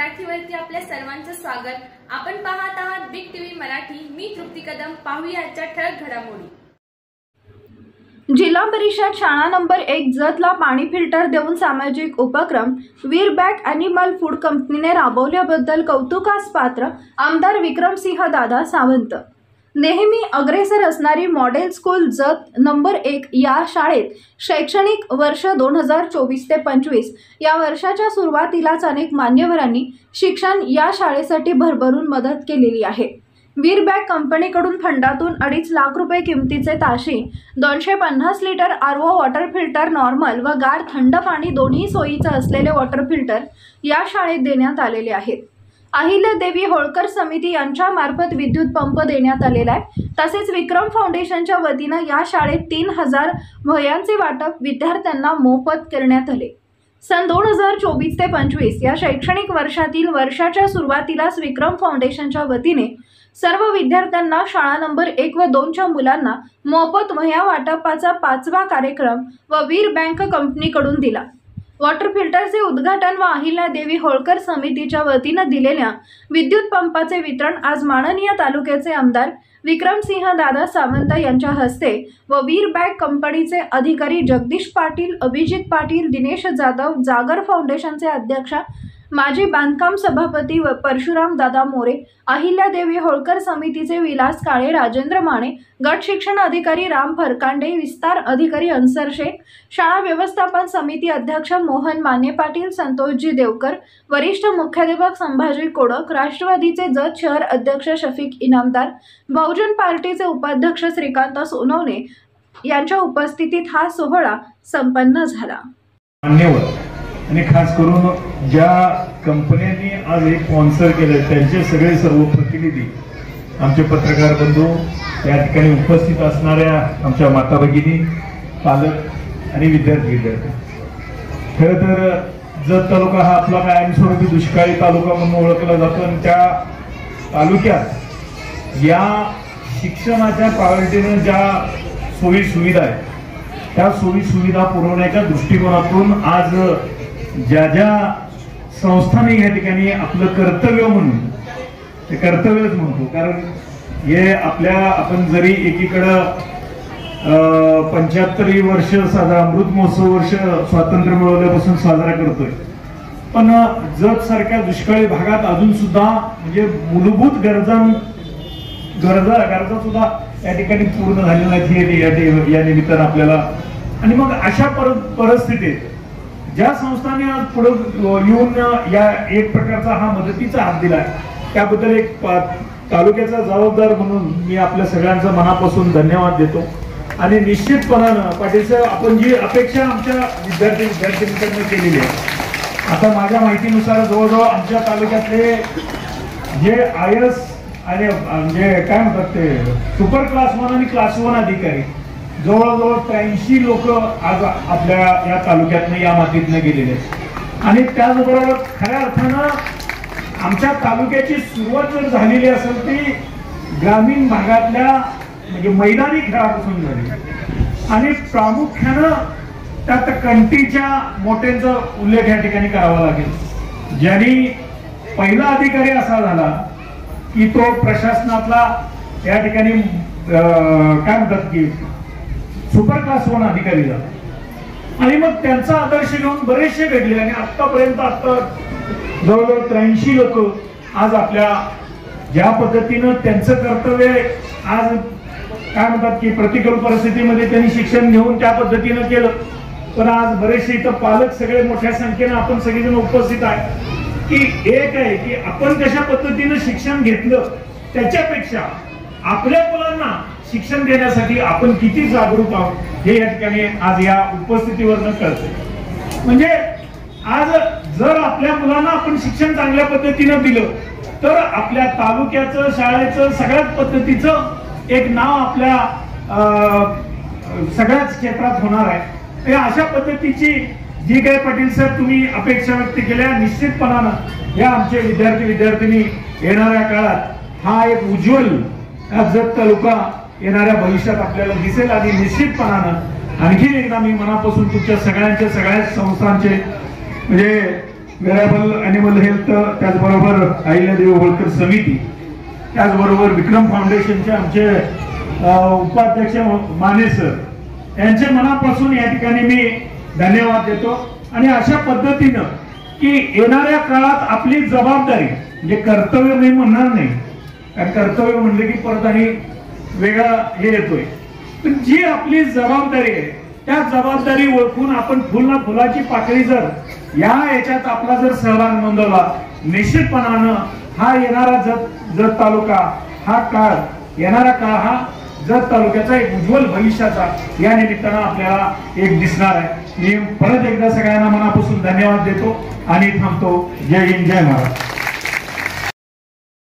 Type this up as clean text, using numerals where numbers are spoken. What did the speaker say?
मराठीवरती आपल्या सर्वांचं स्वागत। आपण पाहत आहात बिग टीव्ही मराठी। मी तृप्ती कदम। पाहूया आजच्या ठळक घडामोडी। जिल्हा परिषद शाळा नंबर 1 जतला पाणी फिल्टर देऊन सामाजिक उपक्रम वीर बॅक ॲनिमल फूड कंपनीने राबवल्याबद्दल कौतुकास पात्र आमदार विक्रमसिंह दादा सावंत। नेहमी अग्रेसर असणारी मॉडेल स्कूल जत नंबर 1 या शाळेत शैक्षणिक वर्ष 2024 ते 25 या वर्षाच्या सुरुवातीलाच अनेक मान्यवरांनी शिक्षण या शाळेसाठी भरभरून मदत केलेली आहे। वीर बॅग कंपनीकडून फंडातून 2.5 लाख रुपये किमतीचे ताशी 250 litre RO water filter normal व गार थंड पाणी दोन्ही सोयीचे असलेले वॉटर फिल्टर या शाळेत देण्यात आलेले आहेत। अहिल्यादेवी होळकर समिती यांच्या मार्फत विद्युत पंप देण्यात आलेला आहे। तसेच विक्रम फाउंडेशनच्या वतीने या शाळेत 3000 वह्यांचे वाटप विद्यार्थ्यांना मोफत करण्यात आले। सन 2024 ते 25 या शैक्षणिक वर्षातील वर्षाच्या सुरुवातीलाच विक्रम फाउंडेशनच्या वतीने सर्व विद्यार्थ्यांना शाळा नंबर 1 व 2 च्या मुलांना मोफत वह्या वाटपाचा 5वा कार्यक्रम व वीर बँक कंपनीकडून दिला। वॉटर फिल्टरचे उद्घाटन व अहिल्यादेवी होळकर समितीच्या वतीने दिलेल्या विद्युत पंपाचे वितरण आज माननीय तालुक्याचे आमदार विक्रमसिंह दादा सावंत यांच्या हस्ते व वीर बॅग कंपनीचे अधिकारी जगदीश पाटील, अभिजित पाटील, दिनेश जाधव, जागर फाउंडेशनचे अध्यक्ष, माजी बांधकाम सभापती व परशुराम दादा मोरे, अहिल्यादेवी होळकर समितीचे विलास काळे, राजेंद्र माने, गट शिक्षण अधिकारी राम फरकांडे, विस्तार अधिकारी अन्सर शेख, शाळा व्यवस्थापन समिती अध्यक्ष मोहन माने पाटील, संतोषजी देवकर, वरिष्ठ मुख्याध्यापक संभाजी कोडक, राष्ट्रवादीचे जत शहर अध्यक्ष शफीक इनामदार, बहुजन पार्टीचे उपाध्यक्ष श्रीकांत सोनवणे यांच्या उपस्थितीत हा सोहळा संपन्न झाला। आणि खास करून ज्या कंपन्यांनी आज हे स्पॉन्सर केलं त्यांचे सगळे सर्व प्रतिनिधी, आमचे पत्रकार बंधू, या ठिकाणी उपस्थित असणाऱ्या आमच्या माता भगिनी, पालक आणि विद्यार्थी। खरं तर जत तालुका हा आपला कायमस्वरूपी दुष्काळी तालुका म्हणून ओळखला जातो आणि त्या तालुक्यात या शिक्षणाच्या प्रायोरिटीने ज्या सोयी सुविधा आहेत त्या सोयी सुविधा पुरवण्याच्या दृष्टिकोनातून आज ज्या ज्या संस्थांनी या ठिकाणी आपलं कर्तव्य म्हणून, ते कर्तव्यच म्हणतो, कारण हे आपल्या आपण जरी एकीकडं 75 वर्ष साजरा अमृत महोत्सव वर्ष स्वातंत्र्य मिळवल्यापासून साजरा करतोय, पण जत सारख्या दुष्काळी भागात अजून सुद्धा म्हणजे मूलभूत गरजा सुद्धा या ठिकाणी पूर्ण झालेल्या आहेत या निमित्तानं आपल्याला। आणि मग अशा परिस्थितीत ज्या संस्थांनी आज पुढे येऊन या एक प्रकारचा हा मदतीचा हात दिलाय त्याबद्दल एक तालुक्याचा जबाबदार म्हणून मी आपल्या सगळ्यांचा मनापासून धन्यवाद देतो। आणि निश्चितपणानं पाटील साहेब, आपण जी अपेक्षा आमच्या विद्यार्थ्यांकडून केलेली आहे, आता माझ्या माहितीनुसार जवळजवळ आमच्या तालुक्यातले जे IAS आणि म्हणजे काय म्हणतात ते सुपर क्लास 1 आणि क्लास 1 अधिकारी जवळजवळ 83 लोक आज आपल्या या तालुक्यातनं या मातीतनं गेलेले आहेत। आणि त्याचबरोबर खऱ्या अर्थानं आमच्या तालुक्याची सुरुवात जर झालेली असेल ती ग्रामीण भागातल्या म्हणजे मैदानी खेळापासून झाली आणि प्रामुख्यानं त्यात कंटीच्या मोठ्यांचा उल्लेख या ठिकाणी करावा लागेल। ज्यांनी पहिला अधिकारी असा झाला की तो प्रशासनातला या ठिकाणी काय म्हणतात की सुपर क्लास 1 अधिकारी झाला आणि मग त्यांचा आदर्श घेऊन बरेचसे घडले आणि आतापर्यंत जवळजवळ 83 लोक आज आपल्या ज्या पद्धतीनं त्यांचं कर्तव्य आज काय म्हणतात की प्रतिकूल परिस्थितीमध्ये त्यांनी शिक्षण घेऊन त्या पद्धतीनं केलं, पण आज बरेचसे इथं पालक सगळे मोठ्या संख्येनं आपण सगळेजण उपस्थित आहे की एक आहे की आपण कशा पद्धतीनं शिक्षण घेतलं त्याच्यापेक्षा आपल्या मुलांना शिक्षण देण्यासाठी आपण किती जागरूक आहोत हे या ठिकाणी आज या उपस्थितीवरनं कळतं। म्हणजे आज जर आपल्या मुलांना आपण शिक्षण चांगल्या पद्धतीनं दिलं तर आपल्या तालुक्याचं, शाळेचं, सगळ्याच पद्धतीचं एक नाव आपल्या सगळ्याच क्षेत्रात होणार आहे। अशा पद्धतीची जी काही पाटील साहेब तुम्ही अपेक्षा व्यक्त केल्या, निश्चितपणानं या आमचे विद्यार्थी येणाऱ्या काळात हा एक उज्ज्वल जत तालुका येणाऱ्या भविष्यात आपल्याला दिसेल। आणि निश्चितपणानं आणखी एकदा मी मनापासून तुमच्या सगळ्या संस्थांचे म्हणजे वेरेबल अॅनिमल हेल्थ, त्याचबरोबर अहिल्यादेवी होळकर समिती, त्याचबरोबर विक्रम फाउंडेशनचे आमचे उपाध्यक्ष माने सर यांचे मनापासून या ठिकाणी मी धन्यवाद देतो. आणि अशा पद्धतीनं की येणाऱ्या काळात आपली जबाबदारी, म्हणजे कर्तव्य मी म्हणणार नाही, कारण कर्तव्य म्हणलं की परत आणि वेगळा हे येतोय, पण जी आपली जबाबदारी आहे त्या जबाबदारी ओळखून आपण फुल ना फुलाची पाकळी जर याच्यात आपला जर सहभाग नोंदवला, निश्चितपणानं हा येणारा जत तालुका, हा काळ, येणारा काळ हा जत तालुक्याचा एक उज्ज्वल भविष्याचा या निमित्तानं आपल्याला एक दिसणार आहे. मी परत एकदा सगळ्यांना मनापासून धन्यवाद देतो आणि थांबतो. जय हिंद, जय महाराष्ट्र.